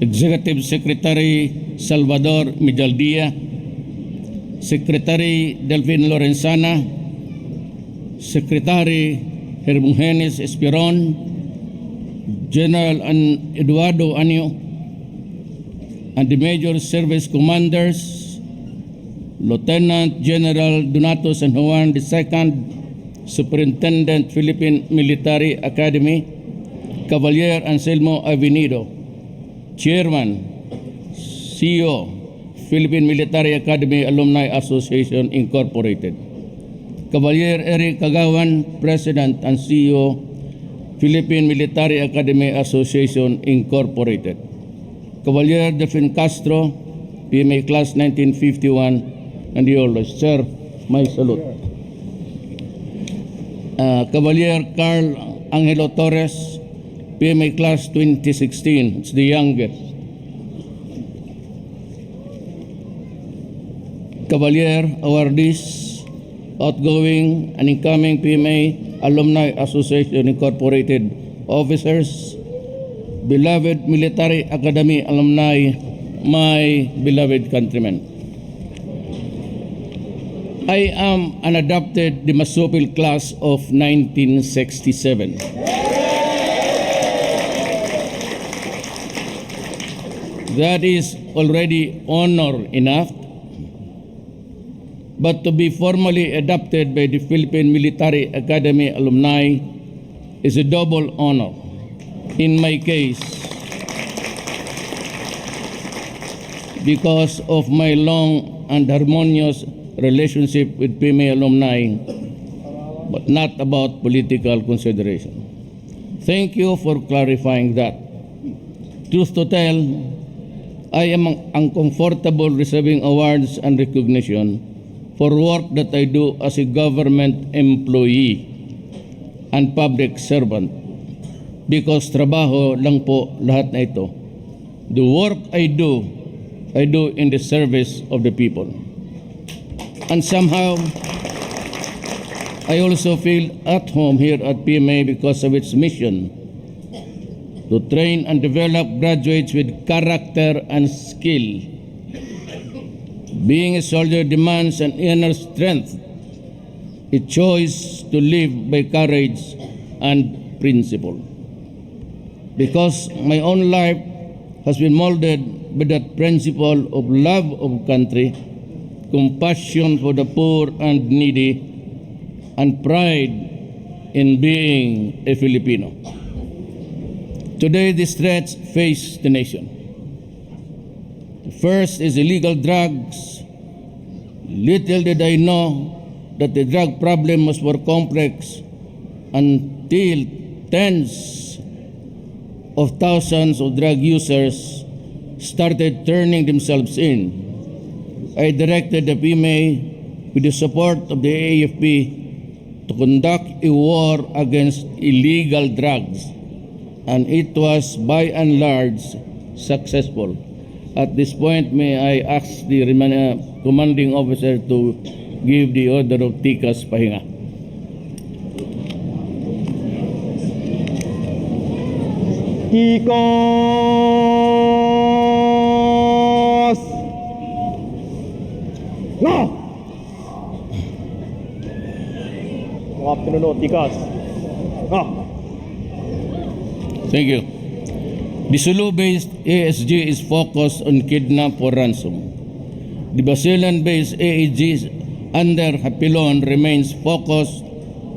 Executive Secretary Salvador Medaldia, Secretary Delfin Lorenzana, Secretary Hermogenes Esperon, General Eduardo Anyo, and the Major Service Commanders, Lieutenant General Donato San Juan II, Superintendent Philippine Military Academy, Cavalier Anselmo Avenido, Chairman, CEO, Philippine Military Academy Alumni Association Incorporated, Cavalier Eric Kagawan, President and CEO, Philippine Military Academy Association Incorporated, Cavalier Delfin Castro, PMA Class 1951, and yours, Sir, my salute. Cavalier Carl Angelo Torres, PMA Class 2016, it's the youngest. Cavalier awardees, outgoing and incoming PMA Alumni Association Incorporated officers, beloved Military Academy alumni, my beloved countrymen. I am an adopted Dimasupil class of 1967. That is already honor enough. But to be formally adopted by the Philippine Military Academy alumni is a double honor. In my case, because of my long and harmonious relationship with PMA alumni, but not about political consideration. Thank you for clarifying that. Truth to tell, I am uncomfortable receiving awards and recognition for work that I do as a government employee and public servant, because trabaho lang po lahat na ito. The work I do in the service of the people. And somehow, I also feel at home here at PMA because of its mission to train and develop graduates with character and skill. Being a soldier demands an inner strength, a choice to live by courage and principle. Because my own life has been molded by that principle of love of country, compassion for the poor and needy, and pride in being a Filipino. Today, these threats face the nation. First is illegal drugs. Little did I know that the drug problem was more complex until tens of thousands of drug users started turning themselves in. I directed the PMA with the support of the AFP to conduct a war against illegal drugs, and it was by and large successful. At this point, may I ask the commanding officer to give the order of Tikas Pahinga. Tikas! No! Mga pinuno, Tikas. No! Thank you. The Sulu-based ASG is focused on kidnap for ransom. The Basilan-based AAG under Hapilon remains focused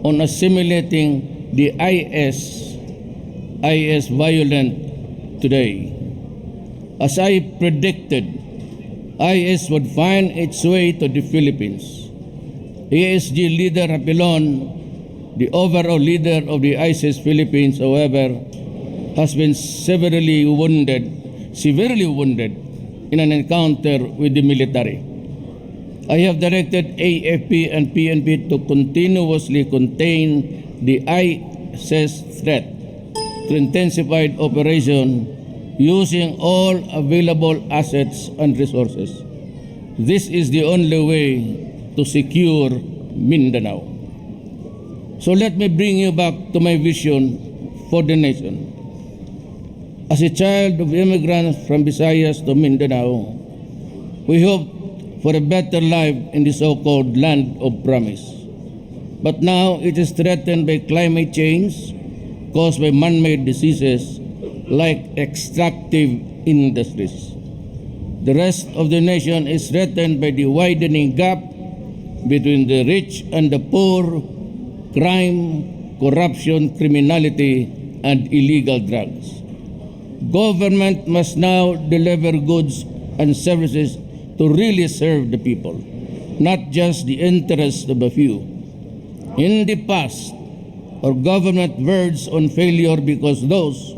on assimilating the IS violent today. As I predicted, IS would find its way to the Philippines. ASG leader Hapilon, the overall leader of the ISIS Philippines, however, has been severely wounded in an encounter with the military. I have directed AFP and PNP to continuously contain the ISIS threat to intensified operation using all available assets and resources. This is the only way to secure Mindanao. So let me bring you back to my vision for the nation. As a child of immigrants from Visayas to Mindanao, we hoped for a better life in the so-called land of promise. But now it is threatened by climate change caused by man-made diseases like extractive industries. The rest of the nation is threatened by the widening gap between the rich and the poor, crime, corruption, criminality, and illegal drugs. Government must now deliver goods and services to really serve the people, not just the interests of a few. In the past, our government verged on failure because those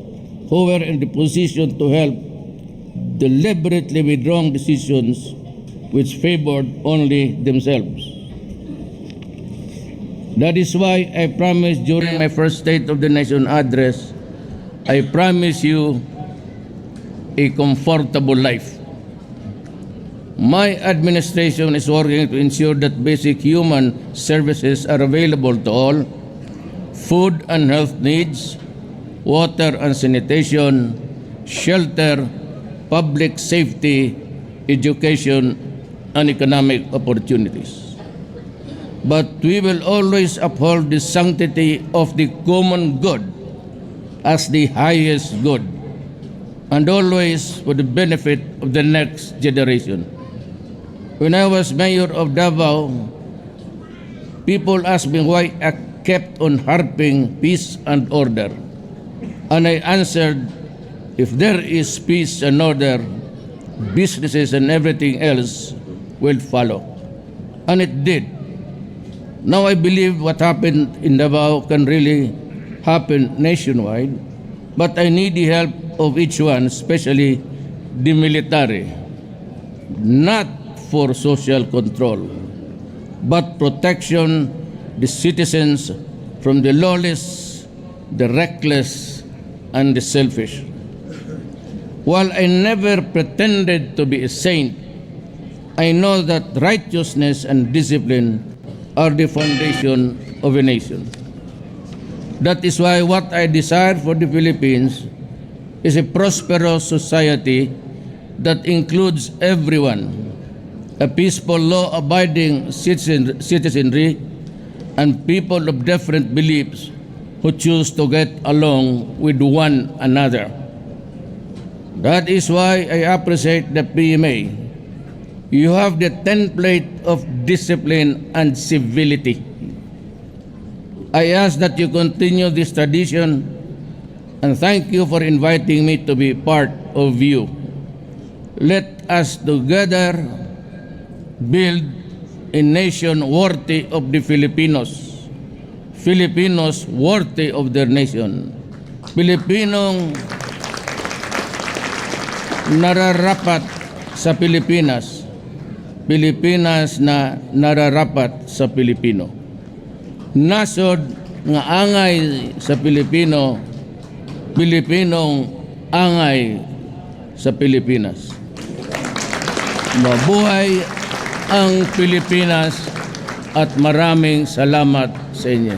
who were in the position to help deliberately made wrong decisions which favored only themselves. That is why I promised during my first State of the Nation address, I promise you a comfortable life. My administration is working to ensure that basic human services are available to all: food and health needs, water and sanitation, shelter, public safety, education, and economic opportunities. But we will always uphold the sanctity of the common good as the highest good, and always for the benefit of the next generation. When I was mayor of Davao, people asked me why I kept on harping peace and order. And I answered, if there is peace and order, businesses and everything else will follow. And it did. Now I believe what happened in Davao can really happen nationwide, but I need the help of each one, especially the military, not for social control, but protection the citizens from the lawless, the reckless, and the selfish. While I never pretended to be a saint, I know that righteousness and discipline are the foundation of a nation. That is why what I desire for the Philippines is a prosperous society that includes everyone, a peaceful, law-abiding citizenry, and people of different beliefs who choose to get along with one another. That is why I appreciate the PMA. You have the template of discipline and civility. I ask that you continue this tradition, and thank you for inviting me to be part of you. Let us together build a nation worthy of the Filipinos, Filipinos worthy of their nation, Pilipinong nararapat sa Pilipinas, Pilipinas na nararapat sa Pilipino. Nasod nga angay sa Pilipino, Pilipinong angay sa Pilipinas. Mabuhay ang Pilipinas at maraming salamat sa inyo.